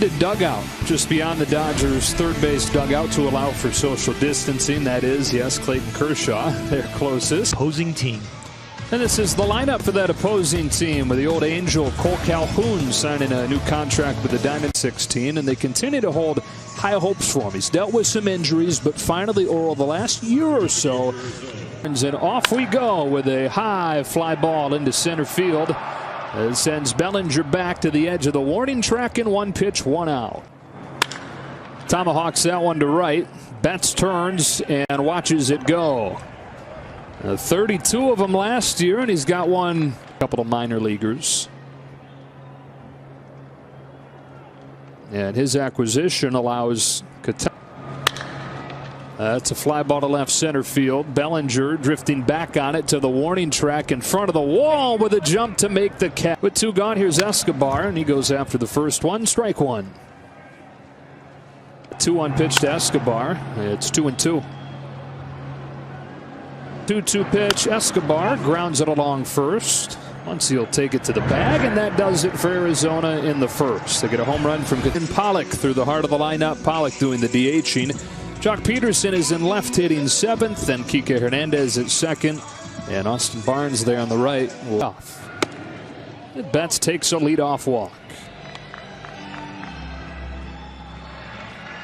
The dugout just beyond the Dodgers' third base dugout to allow for social distancing. That is, yes, Clayton Kershaw, their closest opposing team. And this is the lineup for that opposing team, with the old Angel Cole Calhoun signing a new contract with the Diamond 16, and they continue to hold high hopes for him. He's dealt with some injuries, but finally, over the last year or so, and off we go with a high fly ball into center field. It sends Bellinger back to the edge of the warning track in 1 pitch, 1 out. Tomahawks that one to right. Betts turns and watches it go. 32 of them last year, and he's got one. A couple of minor leaguers. And his acquisition allows that's a fly ball to left center field. Bellinger drifting back on it to the warning track in front of the wall with a jump to make the catch. With 2 gone, here's Escobar, and he goes after the first one. Strike 1. 2-1 pitch to Escobar. It's 2-2. 2-2 pitch. Escobar grounds it along first. Once he'll take it to the bag, and that does it for Arizona in the first. They get a home run from Pollock through the heart of the lineup. Pollock doing the DHing. Jock Peterson is in left, hitting 7th, and Kike Hernandez at 2nd, and Austin Barnes there on the right. Off. Betts takes a leadoff walk.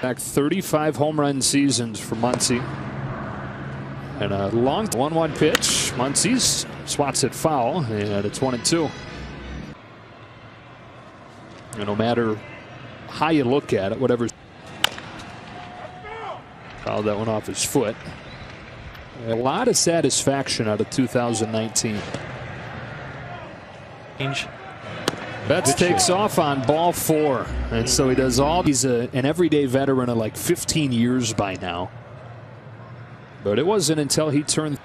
Back 35 home run seasons for Muncy. And a long 1-1 pitch. Muncy's swats it foul, and it's 1-2. And no matter how you look at it, whatever. Fouled that one off his foot. A lot of satisfaction out of 2019. Betts takes off on ball 4, and so he does all. He's an everyday veteran of like 15 years by now. But it wasn't until he turned.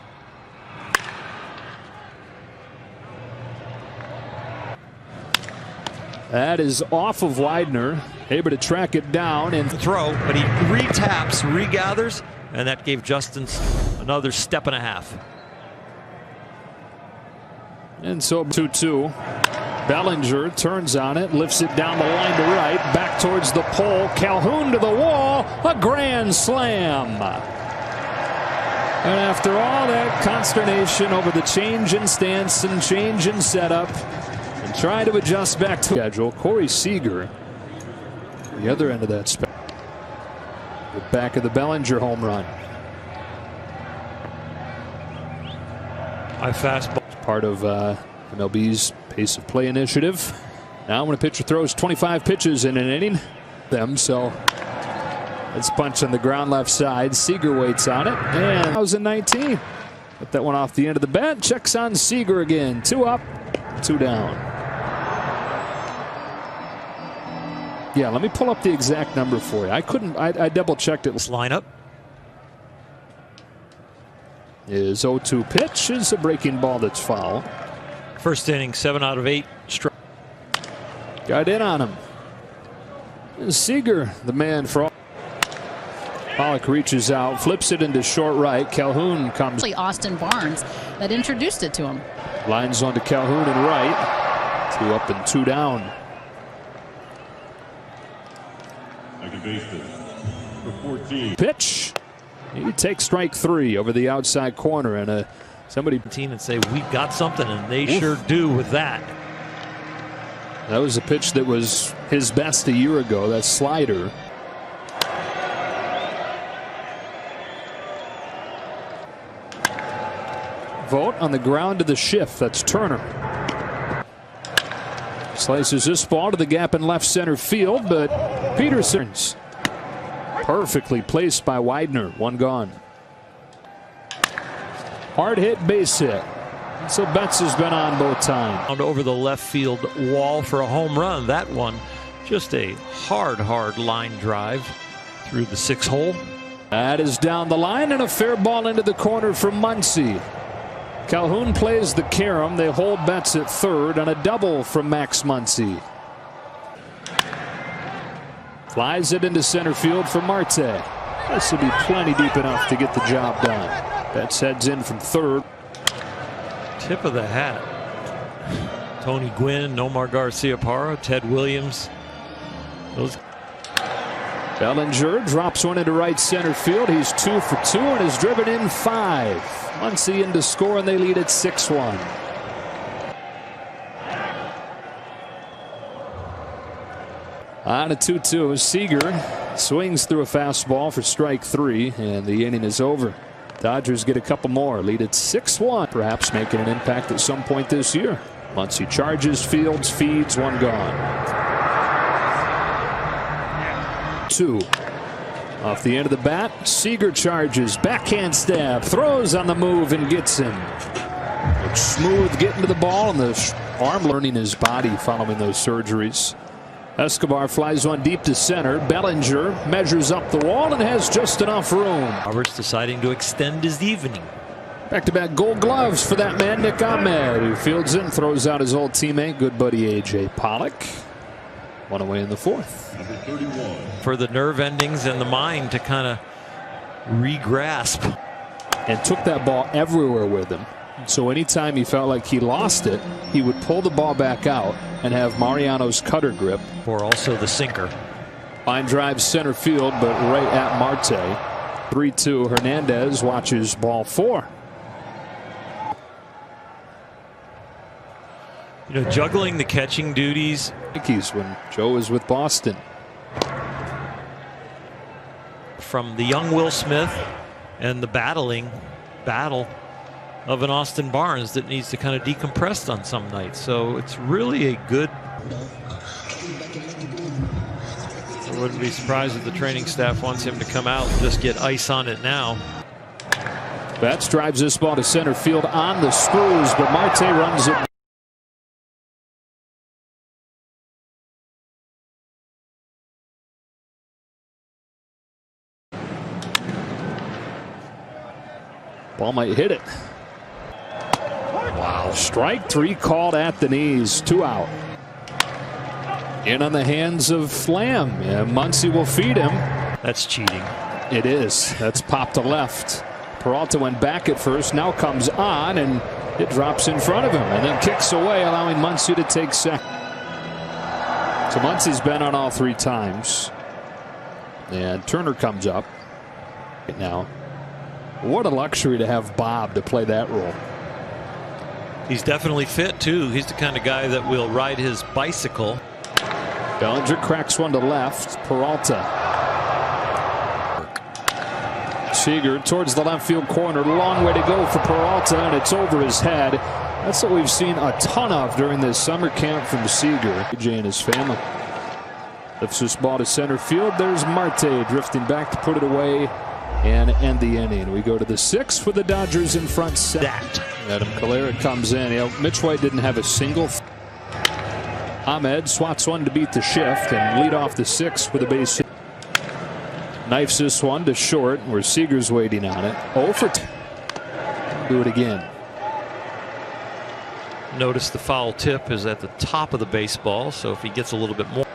That is off of Widener, able to track it down and throw, but he re-taps, regathers, and that gave Justin another step and a half. And so 2-2. Bellinger turns on it, lifts it down the line to right, back towards the pole. Calhoun to the wall, a grand slam. And after all that consternation over the change in stance and change in setup, and trying to adjust back to schedule, Corey Seager, the other end of that spectrum, the back of the Bellinger home run. High fastball. Part of MLB's pace of play initiative. Now when a pitcher throws 25 pitches in an inning, so it's punch on the ground left side. Seager waits on it, and 2019. Put that one off the end of the bat. Checks on Seager again. 2 up, 2 down. Yeah, let me pull up the exact number for you. I couldn't. I double checked it. Lineup is 0-2 pitch. Is a breaking ball that's foul. First inning, 7 out of 8. Got in on him. Seager, the man for all. Pollock reaches out, flips it into short right. Calhoun comes. Austin Barnes that introduced it to him. Lines onto Calhoun and right. 2 up and 2 down. Pitch. He takes strike 3 over the outside corner, and somebody and say we've got something, and they sure do with that. That was a pitch that was his best a year ago. That slider. Vogt on the ground to the shift. That's Turner. Slices this ball to the gap in left center field, but Peterson's perfectly placed by Widener. 1 gone. Hard hit, base hit. So Betts has been on both times. Over the left field wall for a home run. That one, just a hard line drive through the 6 hole. That is down the line, and a fair ball into the corner for Muncy. Calhoun plays the carom. They hold Betts at third, and a double from Max Muncy. Flies it into center field for Marte. This will be plenty deep enough to get the job done. Betts heads in from third. Tip of the hat. Tony Gwynn, Nomar Garciaparra, Ted Williams. Bellinger drops one into right center field. He's 2 for 2 and has driven in 5. Muncy in to score, and they lead at 6-1. On a 2-2, Seager swings through a fastball for strike 3, and the inning is over. Dodgers get a couple more, lead at 6-1, perhaps making an impact at some point this year. Muncy charges, fields, feeds, one gone. 2 off the end of the bat. Seager charges, backhand stab, throws on the move and gets him. Looks smooth getting to the ball, and the arm learning his body following those surgeries. Escobar flies one deep to center. Bellinger measures up the wall and has just enough room. Roberts deciding to extend his evening. Back-to-back Gold Gloves for that man, Nick Ahmed, who fields it and throws out his old teammate, good buddy A.J. Pollock. One away in the 4th. For the nerve endings and the mind to kind of re-grasp. And took that ball everywhere with him. So anytime he felt like he lost it, he would pull the ball back out and have Mariano's cutter grip. Or also the sinker. Line drive center field, but right at Marte. 3-2. Hernandez watches ball 4. You know, juggling the catching duties. When Joe is with Boston. From the young Will Smith and the battle of an Austin Barnes that needs to kind of decompress on some nights. So it's really a good. I wouldn't be surprised if the training staff wants him to come out and just get ice on it now. Betts drives this ball to center field on the screws, but Marte runs it. Ball might hit it. Wow. Strike 3 called at the knees. 2 out. In on the hands of Lamb. Yeah, Muncy will feed him. That's cheating. It is. That's popped to left. Peralta went back at first. Now comes on, and it drops in front of him and then kicks away, allowing Muncy to take second. So Muncy's been on all 3 times. And Turner comes up now. What a luxury to have Bob to play that role. He's definitely fit too. He's the kind of guy that will ride his bicycle. Bellinger cracks one to left. Peralta. Seager towards the left field corner. Long way to go for Peralta, and it's over his head. That's what we've seen a ton of during this summer camp from Seager. Jay and his family. Lifts this ball to center field. There's Marte drifting back to put it away and end the inning. We go to the 6th with the Dodgers in front. Adam Calera comes in. You know, Mitch White didn't have a single. Ahmed swats one to beat the shift and lead off the 6th with a base hit. Knifes this one to short where Seager's waiting on it. 0 for 2. Do it again. Notice the foul tip is at the top of the baseball, so if he gets a little bit more.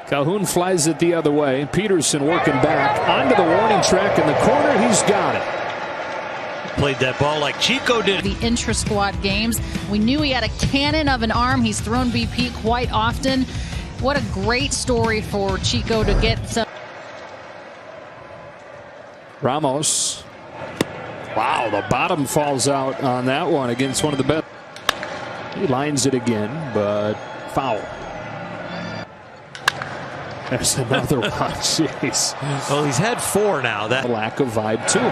Calhoun flies it the other way. Peterson working back onto the warning track in the corner. He's got it. Played that ball like Chico did. The intra-squad games, we knew he had a cannon of an arm. He's thrown BP quite often. What a great story for Chico to get some. Ramos. Wow, the bottom falls out on that one against one of the best. He lines it again, but foul. There's another one. Jeez. Well, he's had 4 now. That lack of vibe too.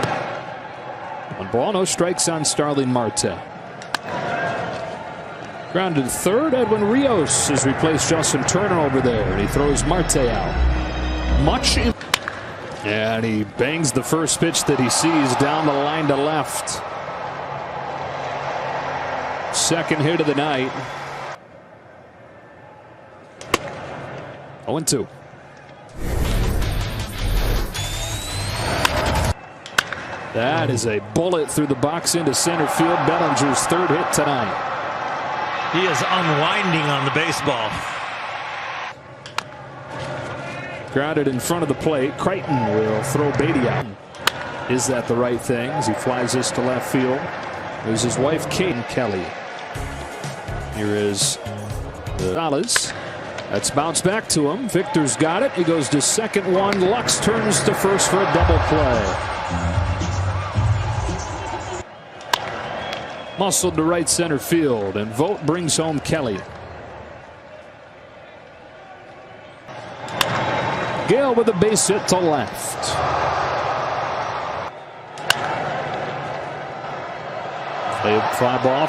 1 ball, no strikes on Starling Marte. Grounded third. Edwin Rios has replaced Justin Turner over there, and he throws Marte out. And he bangs the first pitch that he sees down the line to left. Second hit of the night. 0-2. That is a bullet through the box into center field. Bellinger's 3rd hit tonight. He is unwinding on the baseball. Grounded in front of the plate. Crichton will throw Beatty out. Is that the right thing as he flies this to left field? There's his wife, Kate Kelly. Here is the Gonzalez. That's bounced back to him. Victor's got it. He goes to second one. Lux turns to first for a double play. Muscled to right center field, and Vogt brings home Kelly. Gale with a base hit to left. Fly ball.